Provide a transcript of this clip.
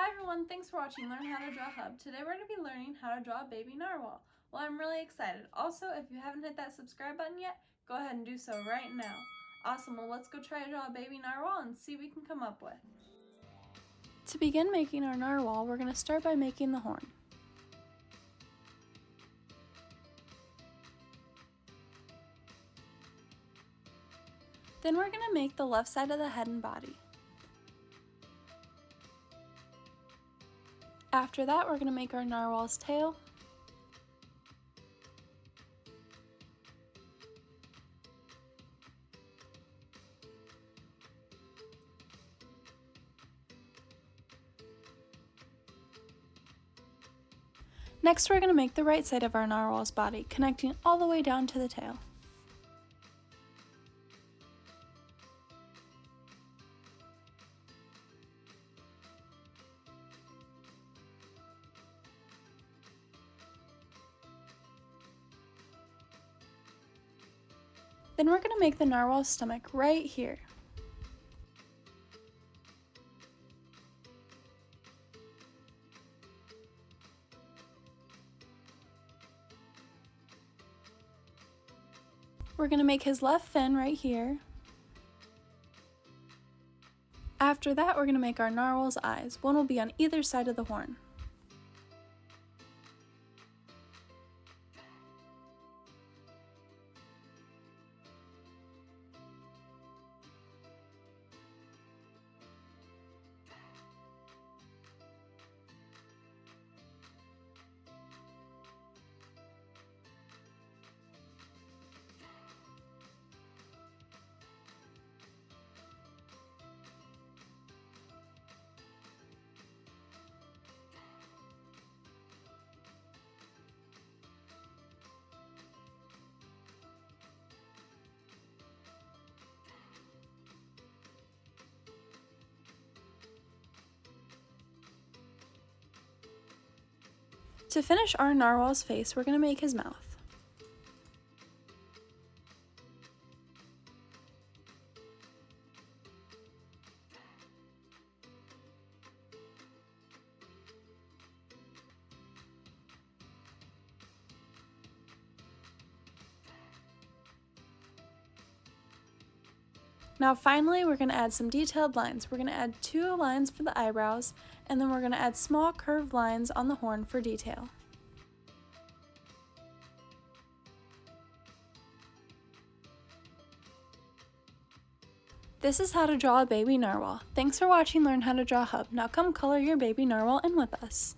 Hi everyone, thanks for watching Learn How to Draw Hub. Today we're going to be learning how to draw a baby narwhal. Well, I'm really excited. Also, if you haven't hit that subscribe button yet, go ahead and do so right now. Awesome, well let's go try to draw a baby narwhal and see what we can come up with. To begin making our narwhal, we're going to start by making the horn. Then we're going to make the left side of the head and body. After that, we're going to make our narwhal's tail. Next, we're going to make the right side of our narwhal's body, connecting all the way down to the tail. Then we're going to make the narwhal's stomach right here. We're going to make his left fin right here. After that, we're going to make our narwhal's eyes. One will be on either side of the horn. To finish our narwhal's face, we're going to make his mouth. Now finally, we're going to add some detailed lines. We're going to add 2 lines for the eyebrows, and then we're going to add small curved lines on the horn for detail. This is how to draw a baby narwhal. Thanks for watching Learn How to Draw Hub. Now come color your baby narwhal in with us.